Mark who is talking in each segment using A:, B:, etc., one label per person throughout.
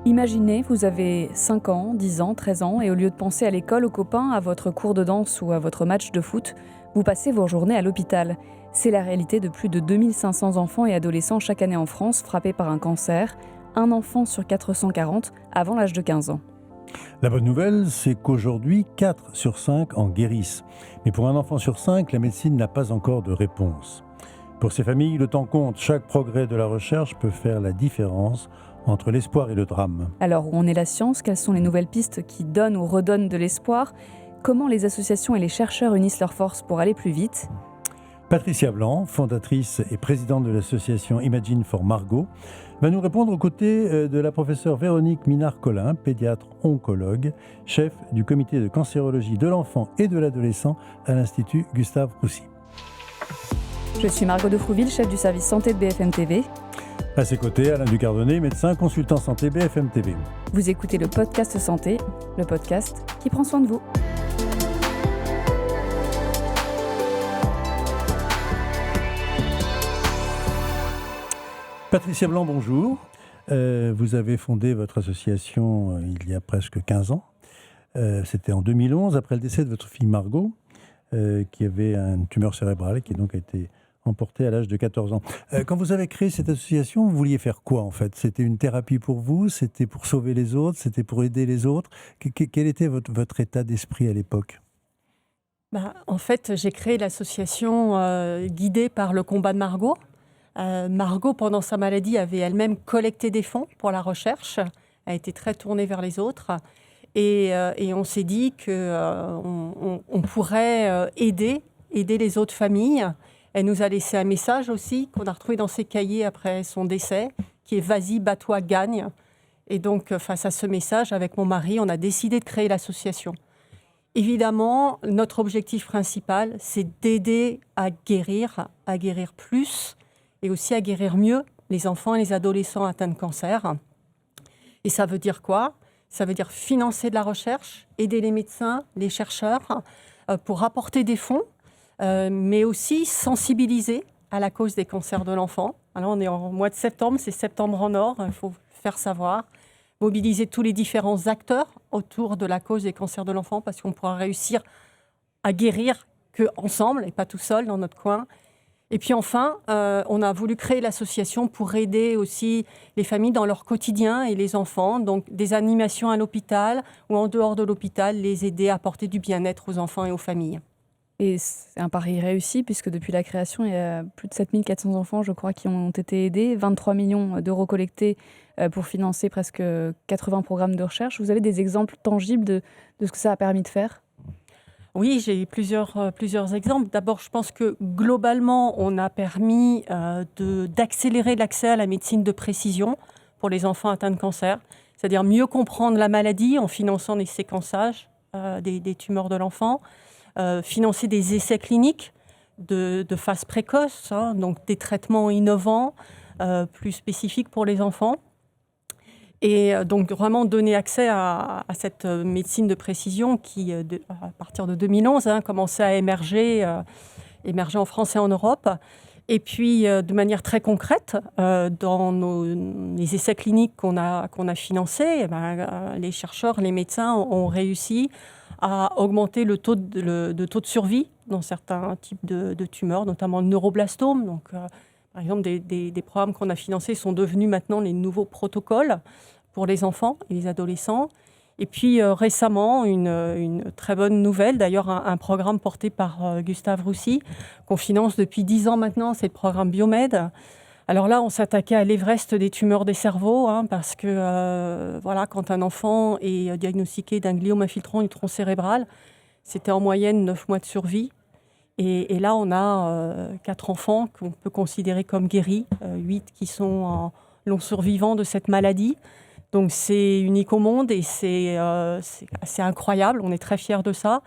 A: Imaginez, vous avez 5 ans, 10 ans, 13 ans, et au lieu de penser à l'école, aux copains, à votre cours de danse ou à votre match de foot, vous passez vos journées à l'hôpital. C'est la réalité de plus de 2500 enfants et adolescents chaque année en France frappés par un cancer, un enfant sur 440 avant l'âge de 15 ans.
B: La bonne nouvelle, c'est qu'aujourd'hui, 4 sur 5 en guérissent. Mais pour un enfant sur 5, la médecine n'a pas encore de réponse. Pour ces familles, le temps compte. Chaque progrès de la recherche peut faire la différence entre l'espoir et le drame.
A: Alors, où en est la science? Quelles sont les nouvelles pistes qui donnent ou redonnent de l'espoir? Comment les associations et les chercheurs unissent leurs forces pour aller plus vite?
B: Patricia Blanc, fondatrice et présidente de l'association Imagine for Margot, va nous répondre aux côtés de la professeure Véronique Minard-Collin, pédiatre oncologue, chef du comité de cancérologie de l'enfant et de l'adolescent à l'Institut Gustave Roussy.
A: Je suis Margot de Frouville, chef du service santé de BFM TV.
B: À ses côtés, Alain Ducardonnet, médecin consultant santé BFM TV.
A: Vous écoutez le podcast Santé, le podcast qui prend soin de vous.
B: Patricia Blanc, bonjour. Vous avez fondé votre association il y a presque 15 ans. C'était en 2011, après le décès de votre fille Margot, qui avait une tumeur cérébrale et qui donc a été emportée à l'âge de 14 ans. Quand vous avez créé cette association, vous vouliez faire quoi en fait? C'était une thérapie pour vous? C'était pour sauver les autres? C'était pour aider les autres? Quel était votre état d'esprit à l'époque?
C: En fait, j'ai créé l'association guidée par le combat de Margot. Margot, pendant sa maladie, avait elle-même collecté des fonds pour la recherche, a été très tournée vers les autres. Et on s'est dit qu'on pourrait aider les autres familles. Elle nous a laissé un message aussi qu'on a retrouvé dans ses cahiers après son décès, qui est « Vas-y, bats-toi, gagne ». Et donc, face à ce message, avec mon mari, on a décidé de créer l'association. Évidemment, notre objectif principal, c'est d'aider à guérir plus et aussi à guérir mieux les enfants et les adolescents atteints de cancer. Et ça veut dire quoi? Ça veut dire financer de la recherche, aider les médecins, les chercheurs pour apporter des fonds, mais aussi sensibiliser à la cause des cancers de l'enfant. Alors on est en mois de septembre, c'est septembre en or, il faut faire savoir. Mobiliser tous les différents acteurs autour de la cause des cancers de l'enfant parce qu'on pourra réussir à guérir qu'ensemble et pas tout seul dans notre coin. Et puis enfin, on a voulu créer l'association pour aider aussi les familles dans leur quotidien et les enfants, donc des animations à l'hôpital ou en dehors de l'hôpital, les aider à apporter du bien-être aux enfants et aux familles.
A: Et c'est un pari réussi puisque depuis la création, il y a plus de 7400 enfants, je crois, qui ont été aidés, 23 millions d'euros collectés pour financer presque 80 programmes de recherche. Vous avez des exemples tangibles de ce que ça a permis de faire ?
C: Oui, j'ai plusieurs exemples. D'abord, je pense que globalement, on a permis d'accélérer l'accès à la médecine de précision pour les enfants atteints de cancer, c'est-à-dire mieux comprendre la maladie en finançant des séquençages des tumeurs de l'enfant, financer des essais cliniques de phase précoce, donc des traitements innovants, plus spécifiques pour les enfants. Et donc vraiment donner accès à cette médecine de précision qui, à partir de 2011, commençait à émerger en France et en Europe. Et puis, de manière très concrète, dans les essais cliniques qu'on a financés, les chercheurs, les médecins ont réussi à augmenter le taux de survie dans certains types de tumeurs, notamment le neuroblastome. Donc, par exemple, des programmes qu'on a financés sont devenus maintenant les nouveaux protocoles pour les enfants et les adolescents. Et puis récemment, une très bonne nouvelle, d'ailleurs un programme porté par Gustave Roussy, qu'on finance depuis 10 ans maintenant, c'est le programme Biomed. Alors là, on s'attaquait à l'Everest des tumeurs des cerveaux, parce que quand un enfant est diagnostiqué d'un gliome infiltrant du tronc cérébral, c'était en moyenne 9 mois de survie. Et là, on a 4 enfants qu'on peut considérer comme guéris, 8 qui sont en long survivant de cette maladie. Donc c'est unique au monde et c'est assez incroyable, on est très fiers de ça.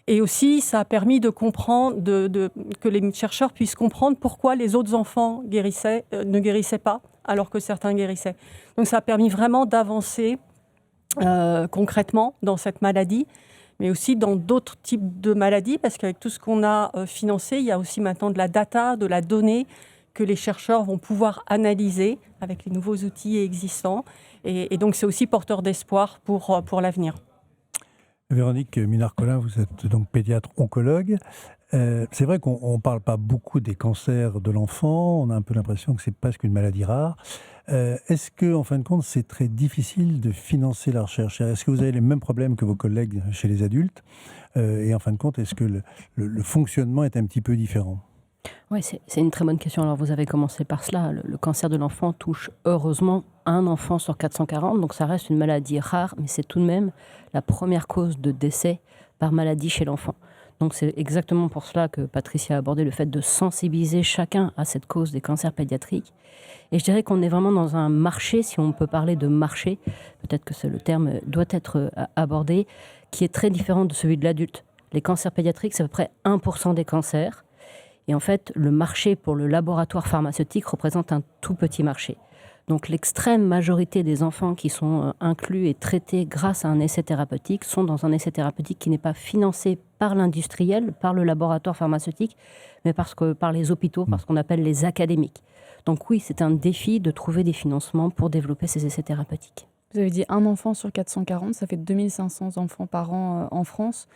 C: Et aussi, ça a permis de comprendre, que les chercheurs puissent comprendre pourquoi les autres enfants ne guérissaient pas, alors que certains guérissaient. Donc ça a permis vraiment d'avancer concrètement dans cette maladie, mais aussi dans d'autres types de maladies, parce qu'avec tout ce qu'on a financé, il y a aussi maintenant de la data, de la donnée, que les chercheurs vont pouvoir analyser avec les nouveaux outils existants. Et donc, c'est aussi porteur d'espoir pour l'avenir.
B: Véronique Minard-Collin, vous êtes donc pédiatre oncologue. C'est vrai qu'on ne parle pas beaucoup des cancers de l'enfant, on a un peu l'impression que c'est presque une maladie rare. Est-ce que, en fin de compte, c'est très difficile de financer la recherche? Est-ce que vous avez les mêmes problèmes que vos collègues chez les adultes? Et en fin de compte, est-ce que le fonctionnement est un petit peu différent?
D: Oui, c'est une très bonne question. Alors, vous avez commencé par cela. Le cancer de l'enfant touche heureusement un enfant sur 440, donc ça reste une maladie rare, mais c'est tout de même la première cause de décès par maladie chez l'enfant. Donc c'est exactement pour cela que Patricia a abordé le fait de sensibiliser chacun à cette cause des cancers pédiatriques. Et je dirais qu'on est vraiment dans un marché, si on peut parler de marché, peut-être que le terme doit être abordé, qui est très différent de celui de l'adulte. Les cancers pédiatriques, c'est à peu près 1% des cancers. Et en fait, le marché pour le laboratoire pharmaceutique représente un tout petit marché. Donc l'extrême majorité des enfants qui sont inclus et traités grâce à un essai thérapeutique sont dans un essai thérapeutique qui n'est pas financé par l'industriel, par le laboratoire pharmaceutique, mais par les hôpitaux, par ce qu'on appelle les académiques. Donc oui, c'est un défi de trouver des financements pour développer ces essais thérapeutiques.
A: Vous avez dit un enfant sur 440, ça fait 2500 enfants par an en France.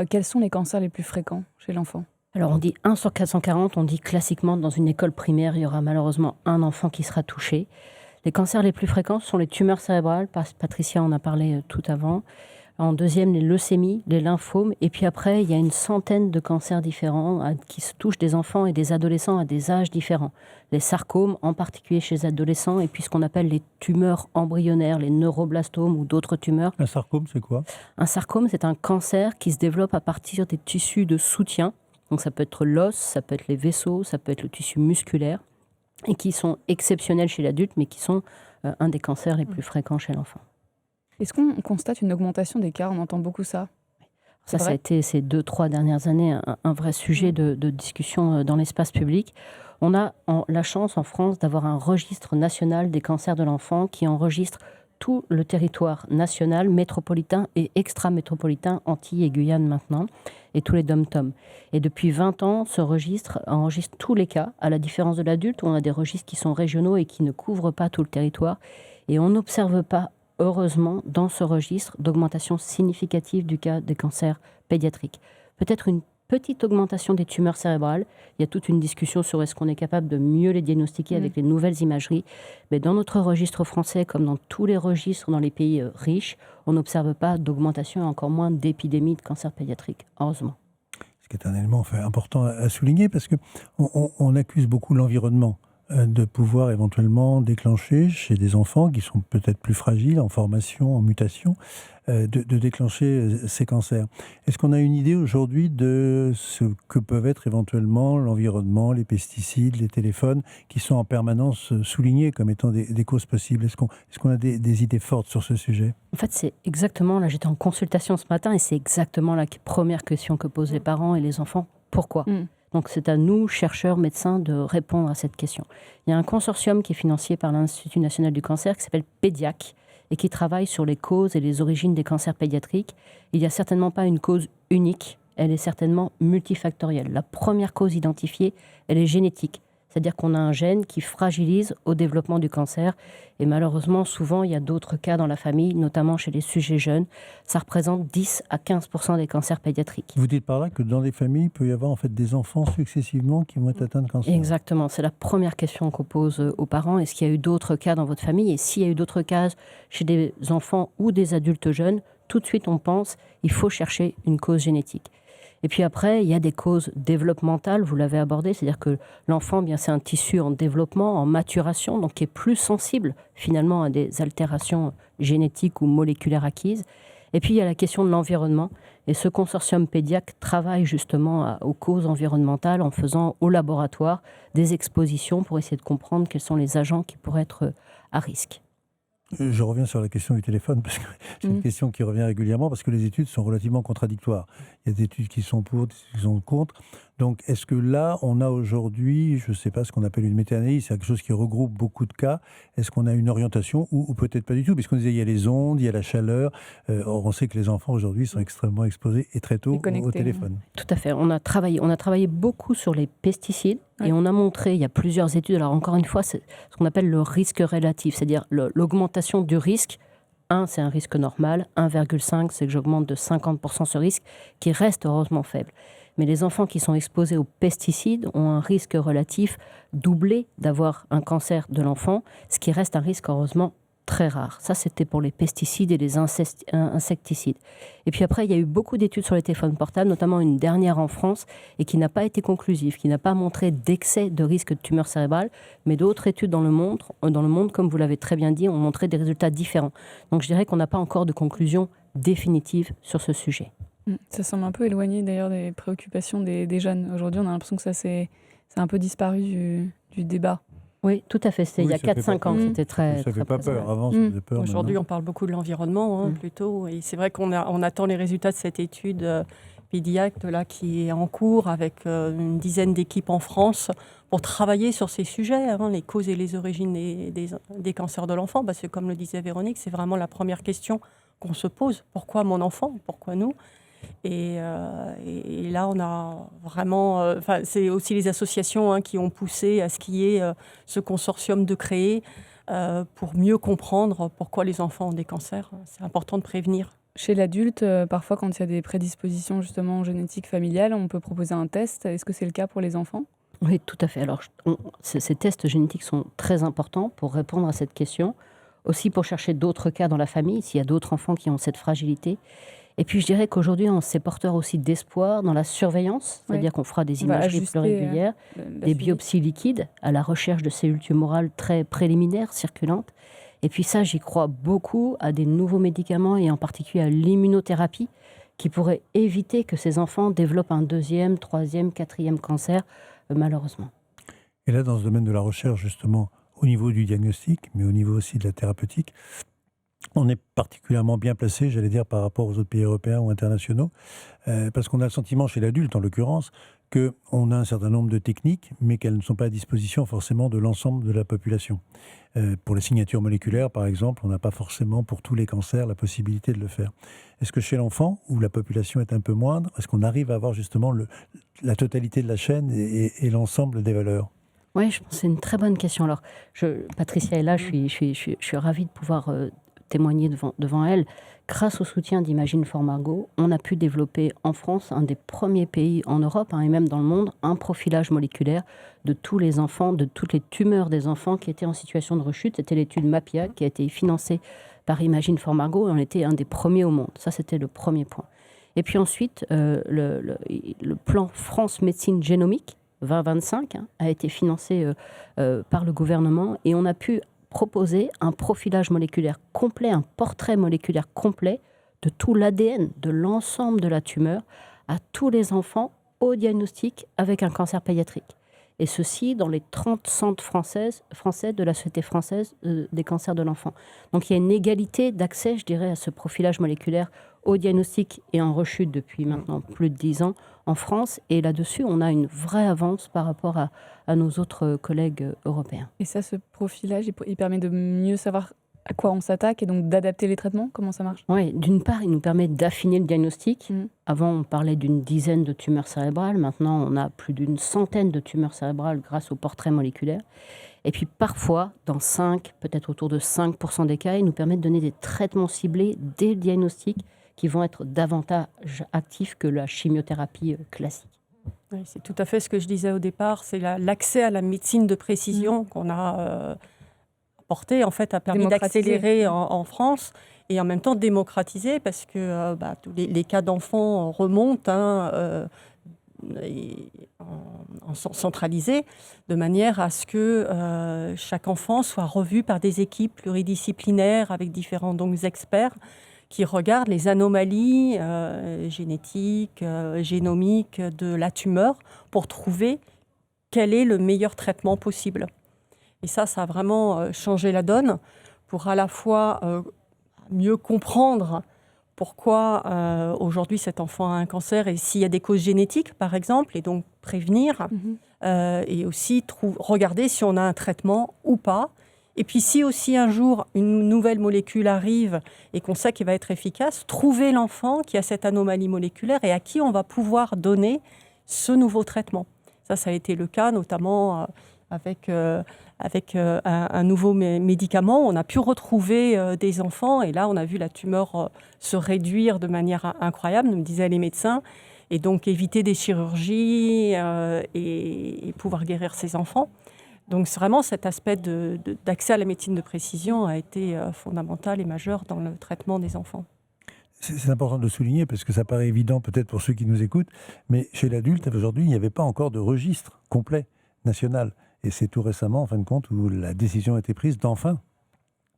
A: Quels sont les cancers les plus fréquents chez l'enfant ?
D: Alors on dit 1 sur 440, on dit classiquement dans une école primaire, il y aura malheureusement un enfant qui sera touché. Les cancers les plus fréquents sont les tumeurs cérébrales, Patricia en a parlé tout avant. En deuxième, les leucémies, les lymphomes. Et puis après, il y a une centaine de cancers différents qui se touchent des enfants et des adolescents à des âges différents. Les sarcomes, en particulier chez les adolescents, et puis ce qu'on appelle les tumeurs embryonnaires, les neuroblastomes ou d'autres tumeurs.
B: Un sarcome, c'est quoi ?
D: Un sarcome, c'est un cancer qui se développe à partir des tissus de soutien. Donc ça peut être l'os, ça peut être les vaisseaux, ça peut être le tissu musculaire, et qui sont exceptionnels chez l'adulte, mais qui sont un des cancers les plus fréquents chez l'enfant.
A: Est-ce qu'on constate une augmentation des cas ? On entend beaucoup ça.
D: Ça a été ces 2-3 dernières années un vrai sujet de discussion dans l'espace public. On a la chance en France d'avoir un registre national des cancers de l'enfant qui enregistre tout le territoire national, métropolitain et extra-métropolitain, Antilles et Guyane maintenant, et tous les dom-toms. Et depuis 20 ans, ce registre enregistre tous les cas, à la différence de l'adulte, où on a des registres qui sont régionaux et qui ne couvrent pas tout le territoire. Et on n'observe pas, heureusement, dans ce registre, d'augmentation significative du cas des cancers pédiatriques. Peut-être une petite augmentation des tumeurs cérébrales. Il y a toute une discussion sur est-ce qu'on est capable de mieux les diagnostiquer avec les nouvelles imageries. Mais dans notre registre français, comme dans tous les registres dans les pays riches, on n'observe pas d'augmentation et encore moins d'épidémie de cancer pédiatrique, heureusement.
B: Ce qui est un élément important à souligner, parce qu'on accuse beaucoup l'environnement de pouvoir éventuellement déclencher chez des enfants qui sont peut-être plus fragiles, en formation, en mutation, de déclencher ces cancers. Est-ce qu'on a une idée aujourd'hui de ce que peuvent être éventuellement l'environnement, les pesticides, les téléphones, qui sont en permanence soulignés comme étant des causes possibles? Est-ce qu'on a des idées fortes sur ce sujet?
D: En fait, c'est exactement, là j'étais en consultation ce matin, et c'est exactement la première question que posent les parents et les enfants. Pourquoi ? Donc c'est à nous, chercheurs, médecins, de répondre à cette question. Il y a un consortium qui est financé par l'Institut national du cancer qui s'appelle PEDIAC et qui travaille sur les causes et les origines des cancers pédiatriques. Il n'y a certainement pas une cause unique, elle est certainement multifactorielle. La première cause identifiée, elle est génétique. C'est-à-dire qu'on a un gène qui fragilise au développement du cancer. Et malheureusement, souvent, il y a d'autres cas dans la famille, notamment chez les sujets jeunes. Ça représente 10 à 15% des cancers pédiatriques.
B: Vous dites par là que dans les familles, il peut y avoir en fait des enfants successivement qui vont être atteints de cancer.
D: Exactement. C'est la première question qu'on pose aux parents. Est-ce qu'il y a eu d'autres cas dans votre famille? Et s'il y a eu d'autres cas chez des enfants ou des adultes jeunes, tout de suite, on pense qu'il faut chercher une cause génétique. Et puis après, il y a des causes développementales, vous l'avez abordé, c'est-à-dire que l'enfant, bien, c'est un tissu en développement, en maturation, donc qui est plus sensible finalement à des altérations génétiques ou moléculaires acquises. Et puis il y a la question de l'environnement. Et ce consortium PEDIAC travaille justement aux causes environnementales en faisant au laboratoire des expositions pour essayer de comprendre quels sont les agents qui pourraient être à risque.
B: Je reviens sur la question du téléphone, parce que c'est une question qui revient régulièrement, parce que les études sont relativement contradictoires. Il y a des études qui sont pour, des études qui sont contre. Donc, est-ce que là, on a aujourd'hui, je ne sais pas, ce qu'on appelle une méta-analyse, c'est quelque chose qui regroupe beaucoup de cas. Est-ce qu'on a une orientation ou peut-être pas du tout? Puisqu'on disait, il y a les ondes, il y a la chaleur. Or, on sait que les enfants, aujourd'hui, sont extrêmement exposés et très tôt au téléphone.
D: Tout à fait. On a travaillé beaucoup sur les pesticides.
A: Ouais.
D: Et on a montré, il y a plusieurs études, alors encore une fois, c'est ce qu'on appelle le risque relatif, c'est-à-dire l'augmentation du risque. 1, c'est un risque normal. 1,5, c'est que j'augmente de 50% ce risque, qui reste heureusement faible. Mais les enfants qui sont exposés aux pesticides ont un risque relatif doublé d'avoir un cancer de l'enfant, ce qui reste un risque heureusement très rare. Ça, c'était pour les pesticides et les insecticides. Et puis après, il y a eu beaucoup d'études sur les téléphones portables, notamment une dernière en France, et qui n'a pas été conclusive, qui n'a pas montré d'excès de risque de tumeur cérébrale, mais d'autres études dans le monde, comme vous l'avez très bien dit, ont montré des résultats différents. Donc je dirais qu'on n'a pas encore de conclusion définitive sur ce sujet.
A: Ça semble un peu éloigné d'ailleurs des préoccupations des jeunes. Aujourd'hui, on a l'impression que c'est un peu disparu du débat.
D: Oui, tout à fait. C'était il y a
B: ça fait
D: 4-5 ans. C'était très.
B: Ça ne fait
D: très
B: pas
D: présent.
B: peur. Avant, ça faisait peur.
C: Aujourd'hui,
B: maintenant.
C: on parle beaucoup de l'environnement, plutôt. Et c'est vrai qu'on attend les résultats de cette étude Pédiact là, qui est en cours avec une dizaine d'équipes en France pour travailler sur ces sujets, les causes et les origines des cancers de l'enfant. Parce que, comme le disait Véronique, c'est vraiment la première question qu'on se pose. Pourquoi mon enfant ? Pourquoi nous ? Et là, on a vraiment... c'est aussi les associations qui ont poussé à ce qu'il y ait ce consortium de créer pour mieux comprendre pourquoi les enfants ont des cancers. C'est important de prévenir.
A: Chez l'adulte, parfois, quand il y a des prédispositions justement génétiques familiales, on peut proposer un test. Est-ce que c'est le cas pour les enfants ?
D: Oui, tout à fait. Alors, ces tests génétiques sont très importants pour répondre à cette question, aussi pour chercher d'autres cas dans la famille, s'il y a d'autres enfants qui ont cette fragilité. Et puis, je dirais qu'aujourd'hui, on s'est porteur aussi d'espoir dans la surveillance, c'est-à-dire qu'on fera des imageries plus régulières, des biopsies liquides à la recherche de cellules tumorales très préliminaires, circulantes. Et puis ça, j'y crois beaucoup à des nouveaux médicaments et en particulier à l'immunothérapie qui pourrait éviter que ces enfants développent un 2e, 3e, 4e cancer, malheureusement.
B: Et là, dans ce domaine de la recherche, justement, au niveau du diagnostic, mais au niveau aussi de la thérapeutique, on est particulièrement bien placé, j'allais dire, par rapport aux autres pays européens ou internationaux, parce qu'on a le sentiment, chez l'adulte en l'occurrence, qu'on a un certain nombre de techniques, mais qu'elles ne sont pas à disposition forcément de l'ensemble de la population. Pour les signatures moléculaires, par exemple, on n'a pas forcément pour tous les cancers la possibilité de le faire. Est-ce que chez l'enfant, où la population est un peu moindre, est-ce qu'on arrive à avoir justement la totalité de la chaîne et l'ensemble des valeurs ?
D: Oui, je pense que c'est une très bonne question. Alors, Patricia est là, je suis ravie de pouvoir témoigner devant elle. Grâce au soutien d'Imagine for Margot, on a pu développer en France, un des premiers pays en Europe et même dans le monde, un profilage moléculaire de tous les enfants, de toutes les tumeurs des enfants qui étaient en situation de rechute. C'était l'étude MAPIA qui a été financée par Imagine for Margot et on était un des premiers au monde. Ça, c'était le premier point. Et puis ensuite, le plan France Médecine Génomique 2025 a été financé par le gouvernement et on a pu proposer un profilage moléculaire complet, un portrait moléculaire complet de tout l'ADN, de l'ensemble de la tumeur, à tous les enfants au diagnostic avec un cancer pédiatrique. Et ceci dans les 30 centres français de la Société française des cancers de l'enfant. Donc il y a une égalité d'accès, je dirais, à ce profilage moléculaire au diagnostic et en rechute depuis maintenant plus de 10 ans en France. Et là-dessus, on a une vraie avance par rapport à nos autres collègues européens.
A: Et ça, ce profilage, il permet de mieux savoir à quoi on s'attaque et donc d'adapter les traitements ? Comment ça marche ?
D: Oui, d'une part, il nous permet d'affiner le diagnostic. Avant, on parlait d'une dizaine de tumeurs cérébrales. Maintenant, on a plus d'une centaine de tumeurs cérébrales grâce au portrait moléculaire. Et puis parfois, dans peut-être autour de 5% des cas, il nous permet de donner des traitements ciblés dès le diagnostic qui vont être davantage actifs que la chimiothérapie classique.
C: Oui, c'est tout à fait ce que je disais au départ. C'est l'accès à la médecine de précision qu'on a apporté, en fait, a permis d'accélérer en France et en même temps démocratiser parce que tous les cas d'enfants remontent en centralisé, de manière à ce que chaque enfant soit revu par des équipes pluridisciplinaires avec différents experts qui regardent les anomalies génétiques, génomiques de la tumeur pour trouver quel est le meilleur traitement possible. Et ça a vraiment changé la donne pour à la fois mieux comprendre pourquoi aujourd'hui cet enfant a un cancer et s'il y a des causes génétiques, par exemple, et donc prévenir, et aussi regarder si on a un traitement ou pas. Et puis si aussi un jour une nouvelle molécule arrive et qu'on sait qu'elle va être efficace, trouver l'enfant qui a cette anomalie moléculaire et à qui on va pouvoir donner ce nouveau traitement. Ça a été le cas, notamment avec un nouveau médicament. On a pu retrouver des enfants, et là, on a vu la tumeur se réduire de manière incroyable, nous me disaient les médecins, et donc éviter des chirurgies et pouvoir guérir ces enfants. Donc vraiment, cet aspect d'accès à la médecine de précision a été fondamental et majeur dans le traitement des enfants.
B: C'est important de souligner, parce que ça paraît évident peut-être pour ceux qui nous écoutent, mais chez l'adulte, aujourd'hui, il n'y avait pas encore de registre complet national. Et c'est tout récemment, en fin de compte, où la décision a été prise d'enfin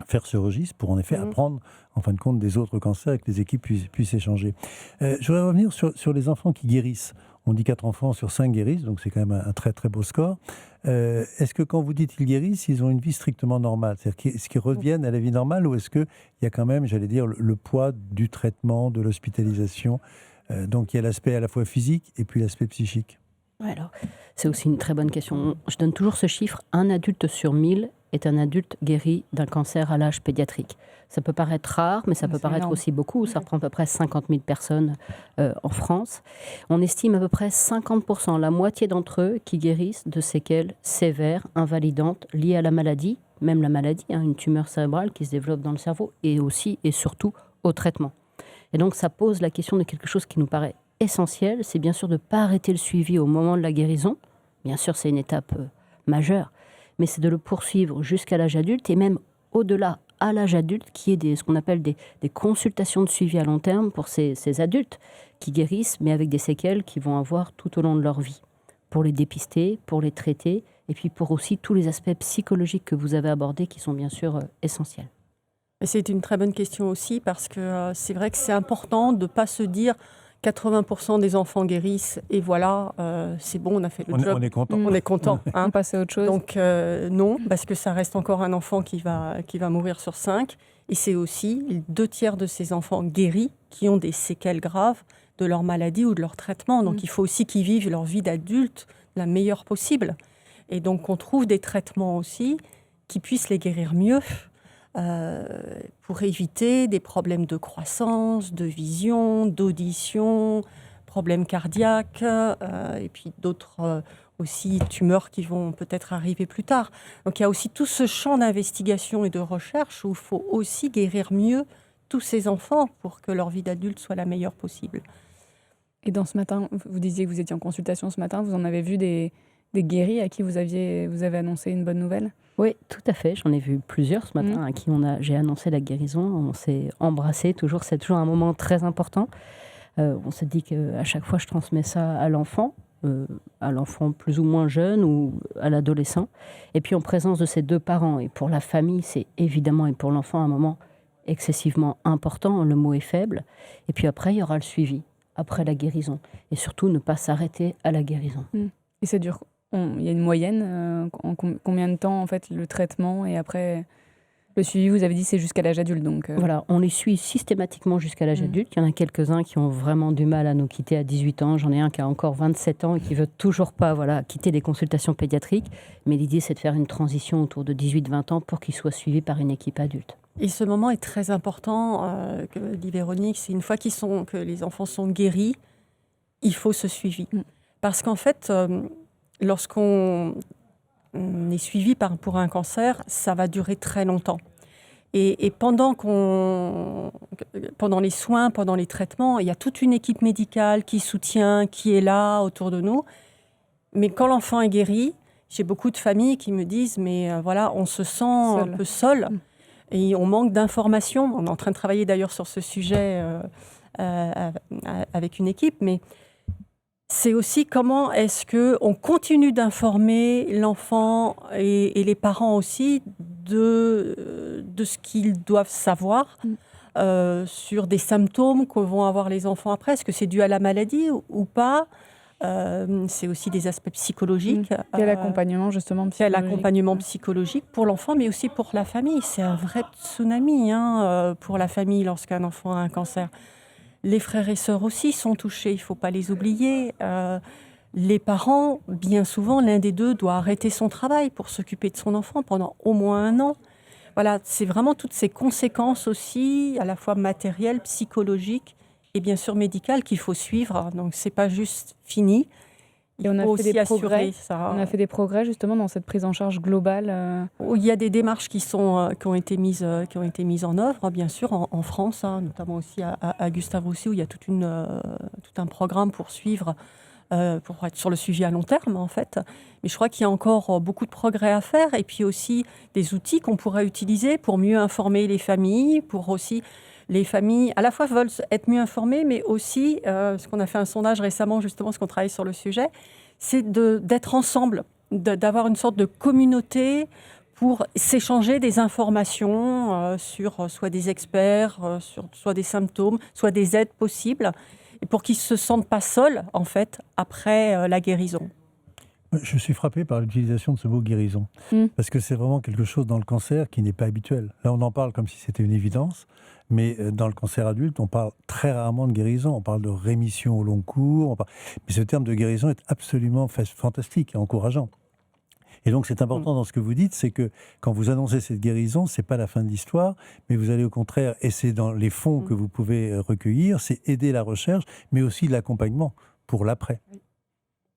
B: faire ce registre pour en effet apprendre, en fin de compte, des autres cancers et que les équipes puissent échanger. Je voudrais revenir sur les enfants qui guérissent. On dit 4 enfants sur 5 guérissent, donc c'est quand même un très très beau score. Est-ce que quand vous dites qu'ils guérissent, ils ont une vie strictement normale? C'est-à-dire est-ce qu'ils reviennent à la vie normale, ou est-ce qu'il y a quand même, j'allais dire, le poids du traitement, de l'hospitalisation? Donc il y a l'aspect à la fois physique et puis l'aspect psychique.
D: Ouais, alors, c'est aussi une très bonne question. Je donne toujours ce chiffre, un adulte sur 1000 est un adulte guéri d'un cancer à l'âge pédiatrique. Ça peut paraître rare, mais ça peut paraître
A: énorme.
D: aussi beaucoup. Ça reprend à peu près 50 000 personnes en France. On estime à peu près 50%, la moitié d'entre eux, qui guérissent de séquelles sévères, invalidantes, liées à la maladie, même la maladie, une tumeur cérébrale qui se développe dans le cerveau, et aussi et surtout au traitement. Et donc ça pose la question de quelque chose qui nous paraît essentiel, c'est bien sûr de ne pas arrêter le suivi au moment de la guérison. Bien sûr, c'est une étape majeure, mais c'est de le poursuivre jusqu'à l'âge adulte, et même au-delà, à l'âge adulte, qui est ce qu'on appelle des consultations de suivi à long terme pour ces adultes qui guérissent, mais avec des séquelles qu'ils vont avoir tout au long de leur vie, pour les dépister, pour les traiter, et puis pour aussi tous les aspects psychologiques que vous avez abordés, qui sont bien sûr essentiels.
C: Et c'est une très bonne question aussi, parce que c'est vrai que c'est important de ne pas se dire 80% des enfants guérissent et voilà, c'est bon, on a fait le job.
B: On est content.
C: On est content.
A: On passe à autre chose.
C: Donc non, parce que ça reste encore un enfant qui va mourir sur 5. Et c'est aussi 2 tiers de ces enfants guéris qui ont des séquelles graves de leur maladie ou de leur traitement. Donc il faut aussi qu'ils vivent leur vie d'adulte la meilleure possible. Et donc on trouve des traitements aussi qui puissent les guérir mieux, pour éviter des problèmes de croissance, de vision, d'audition, problèmes cardiaques, et puis d'autres aussi tumeurs qui vont peut-être arriver plus tard. Donc il y a aussi tout ce champ d'investigation et de recherche où il faut aussi guérir mieux tous ces enfants pour que leur vie d'adulte soit la meilleure possible.
A: Et dans ce matin, vous disiez que vous étiez en consultation ce matin, vous en avez vu des guéris à qui vous avez annoncé une bonne nouvelle?
D: Oui, tout à fait. J'en ai vu plusieurs ce matin à qui j'ai annoncé la guérison. On s'est embrassés, c'est toujours un moment très important. On s'est dit qu'à chaque fois, je transmets ça à l'enfant plus ou moins jeune ou à l'adolescent. Et puis en présence de ces 2 parents. Et pour la famille, c'est évidemment, et pour l'enfant, un moment excessivement important. Le mot est faible. Et puis après, il y aura le suivi, après la guérison. Et surtout, ne pas s'arrêter à la guérison.
A: Et ça dure... Il y a une moyenne, combien de temps en fait le traitement, et après le suivi, vous avez dit c'est jusqu'à l'âge adulte, donc
D: Voilà, on les suit systématiquement jusqu'à l'âge adulte. Il y en a quelques-uns qui ont vraiment du mal à nous quitter à 18 ans. J'en ai un qui a encore 27 ans et qui veut toujours pas quitter les consultations pédiatriques. Mais l'idée, c'est de faire une transition autour de 18-20 ans pour qu'ils soient suivis par une équipe adulte.
C: Et ce moment est très important, que dit Véronique, c'est une fois que les enfants sont guéris, il faut ce suivi. Parce qu'en fait... lorsqu'on est suivi pour un cancer, ça va durer très longtemps. Et pendant les soins, pendant les traitements, il y a toute une équipe médicale qui soutient, qui est là autour de nous. Mais quand l'enfant est guéri, j'ai beaucoup de familles qui me disent « mais voilà, on se sent un peu seul et on manque d'informations ». On est en train de travailler d'ailleurs sur ce sujet avec une équipe, mais... c'est aussi comment est-ce qu'on continue d'informer l'enfant et les parents aussi de ce qu'ils doivent savoir sur des symptômes que vont avoir les enfants après. Est-ce que c'est dû à la maladie ou pas? C'est aussi des aspects psychologiques.
A: Quel accompagnement justement psychologique?
C: Quel accompagnement psychologique pour l'enfant, mais aussi pour la famille. C'est un vrai tsunami pour la famille lorsqu'un enfant a un cancer. Les frères et sœurs aussi sont touchés, il ne faut pas les oublier. Les parents, bien souvent, l'un des 2 doit arrêter son travail pour s'occuper de son enfant pendant au moins 1 an. Voilà, c'est vraiment toutes ces conséquences aussi, à la fois matérielles, psychologiques et bien sûr médicales qu'il faut suivre. Donc, ce n'est pas juste fini. Il
A: Et on a
C: faut
A: fait
C: aussi
A: des
C: assurer
A: progrès.
C: ça.
A: On a fait des progrès justement dans cette prise en charge globale.
C: Il y a des démarches qui ont été mises en œuvre, bien sûr, en France, hein, notamment aussi à Gustave Roussy, où il y a tout un programme pour suivre, pour être sur le suivi à long terme, en fait. Mais je crois qu'il y a encore beaucoup de progrès à faire, et puis aussi des outils qu'on pourrait utiliser pour mieux informer les familles, pour aussi les familles, à la fois veulent être mieux informées, mais aussi, ce qu'on a fait un sondage récemment, justement, parce qu'on travaille sur le sujet, c'est d'être ensemble, d'avoir une sorte de communauté pour s'échanger des informations sur soit des experts, sur soit des symptômes, soit des aides possibles, et pour qu'ils ne se sentent pas seuls, en fait, après la guérison.
B: Je suis frappé par l'utilisation de ce mot guérison, parce que c'est vraiment quelque chose dans le cancer qui n'est pas habituel. Là, on en parle comme si c'était une évidence, mais dans le cancer adulte, on parle très rarement de guérison. On parle de rémission au long cours, mais ce terme de guérison est absolument fantastique et encourageant. Et donc, c'est important dans ce que vous dites, c'est que quand vous annoncez cette guérison, c'est pas la fin de l'histoire, mais vous allez au contraire, et c'est dans les fonds que vous pouvez recueillir, c'est aider la recherche, mais aussi l'accompagnement pour l'après.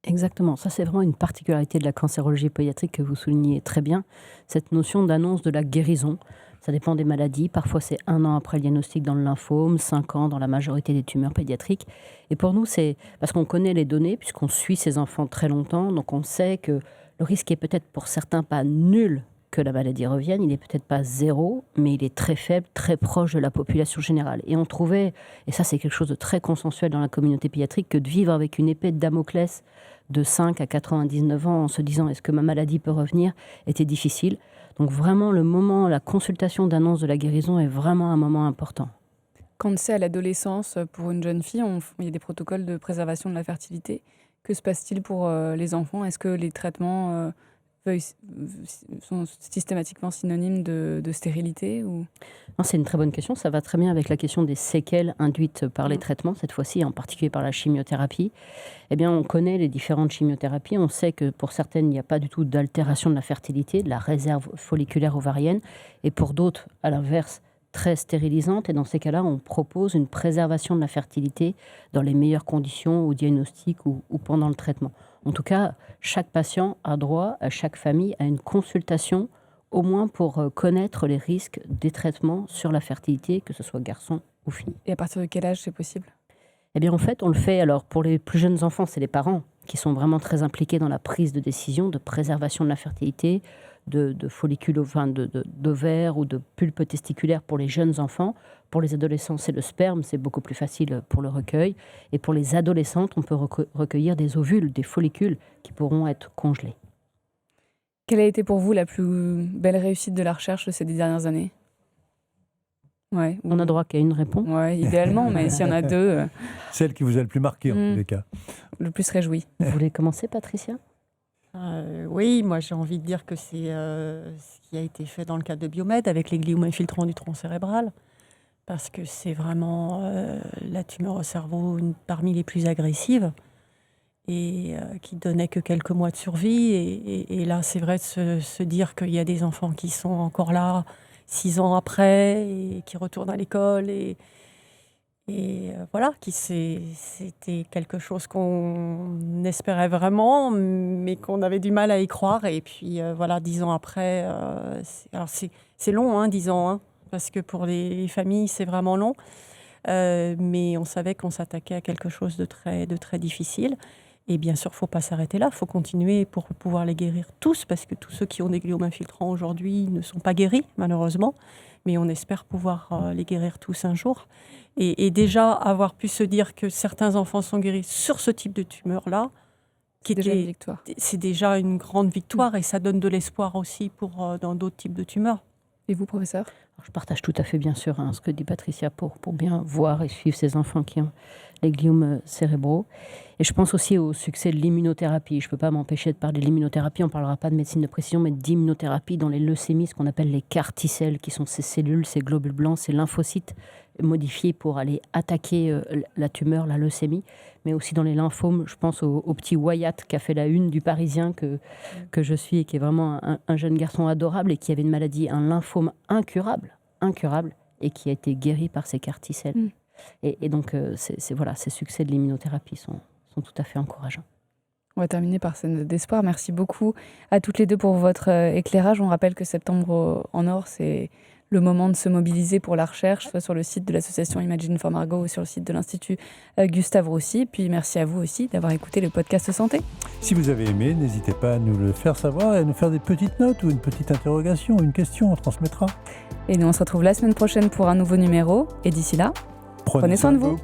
D: Exactement, ça c'est vraiment une particularité de la cancérologie pédiatrique que vous soulignez très bien, cette notion d'annonce de la guérison. Ça dépend des maladies, parfois c'est 1 an après le diagnostic dans le lymphome, 5 ans dans la majorité des tumeurs pédiatriques. Et pour nous, c'est parce qu'on connaît les données, puisqu'on suit ces enfants très longtemps, donc on sait que le risque est peut-être pour certains pas nul que la maladie revienne, il n'est peut-être pas 0, mais il est très faible, très proche de la population générale. Et on trouvait, et ça c'est quelque chose de très consensuel dans la communauté pédiatrique, que de vivre avec une épée de Damoclès de 5 à 99 ans en se disant est-ce que ma maladie peut revenir, était difficile. Donc vraiment le moment, la consultation d'annonce de la guérison est vraiment un moment important.
A: Quand c'est à l'adolescence, pour une jeune fille, il y a des protocoles de préservation de la fertilité. Que se passe-t-il pour les enfants? Est-ce que les traitements sont systématiquement synonymes de stérilité ou...
D: Non, c'est une très bonne question. Ça va très bien avec la question des séquelles induites par les traitements, cette fois-ci, en particulier par la chimiothérapie. Eh bien, on connaît les différentes chimiothérapies. On sait que pour certaines, il n'y a pas du tout d'altération de la fertilité, de la réserve folliculaire ovarienne. Et pour d'autres, à l'inverse, très stérilisante. Et dans ces cas-là, on propose une préservation de la fertilité dans les meilleures conditions au diagnostic ou pendant le traitement. En tout cas, chaque patient a droit, chaque famille, à une consultation, au moins pour connaître les risques des traitements sur la fertilité, que ce soit garçon ou fille.
A: Et à partir de quel âge c'est possible?
D: Eh bien, en fait, on le fait, alors pour les plus jeunes enfants, c'est les parents qui sont vraiment très impliqués dans la prise de décision de préservation de la fertilité, de follicules, enfin d'ovaires ou de pulpes testiculaires pour les jeunes enfants. Pour les adolescents, c'est le sperme, c'est beaucoup plus facile pour le recueil. Et pour les adolescentes, on peut recueillir des ovules, des follicules qui pourront être congelés.
A: Quelle a été pour vous la plus belle réussite de la recherche de ces 10 dernières années? Ouais.
D: On a droit qu'à une réponse.
A: Ouais, idéalement, mais s'il y en a deux...
B: Celle qui vous a le plus marqué, en tous les cas.
A: Le plus réjoui.
D: Vous voulez commencer, Patricia?
C: Oui, moi j'ai envie de dire que c'est ce qui a été fait dans le cadre de Biomed avec les gliomes infiltrants du tronc cérébral, parce que c'est vraiment la tumeur au cerveau parmi les plus agressives et qui donnait que quelques mois de survie. Et là, c'est vrai de se dire qu'il y a des enfants qui sont encore là 6 ans après et qui retournent à l'école et voilà, c'était quelque chose qu'on espérait vraiment, mais qu'on avait du mal à y croire. Et puis voilà, 10 ans après, c'est long, 10 ans, hein, parce que pour les familles, c'est vraiment long. Mais on savait qu'on s'attaquait à quelque chose de très difficile. Et bien sûr, il ne faut pas s'arrêter là, il faut continuer pour pouvoir les guérir tous, parce que tous ceux qui ont des gliomes infiltrants aujourd'hui ne sont pas guéris, malheureusement. Mais on espère pouvoir les guérir tous un jour. Et déjà, avoir pu se dire que certains enfants sont guéris sur ce type de tumeur-là, c'est déjà une grande victoire, et ça donne de l'espoir aussi dans d'autres types de tumeurs.
A: Et vous, professeur?
D: Je partage tout à fait, bien sûr, ce que dit Patricia pour bien voir et suivre ces enfants qui ont les gliomes cérébraux. Et je pense aussi au succès de l'immunothérapie. Je ne peux pas m'empêcher de parler de l'immunothérapie. On ne parlera pas de médecine de précision, mais d'immunothérapie dans les leucémies, ce qu'on appelle les CAR T-cells, qui sont ces cellules, ces globules blancs, ces lymphocytes modifiés pour aller attaquer la tumeur, la leucémie. Mais aussi dans les lymphomes, je pense au petit Wyatt qui a fait la une du Parisien que je suis et qui est vraiment un jeune garçon adorable et qui avait une maladie, un lymphome incurable, et qui a été guéri par ces CAR T-cells. Et donc, ces succès de l'immunothérapie sont tout à fait encourageants.
A: On va terminer par cette note d'espoir. Merci beaucoup à toutes les deux pour votre éclairage. On rappelle que Septembre en Or, c'est le moment de se mobiliser pour la recherche, soit sur le site de l'association Imagine for Margot ou sur le site de l'Institut Gustave Roussy. Puis merci à vous aussi d'avoir écouté le podcast Santé.
B: Si vous avez aimé, n'hésitez pas à nous le faire savoir et à nous faire des petites notes ou une petite interrogation, une question, on transmettra.
A: Et nous, on se retrouve la semaine prochaine pour un nouveau numéro. Et d'ici là, prenez soin de vous.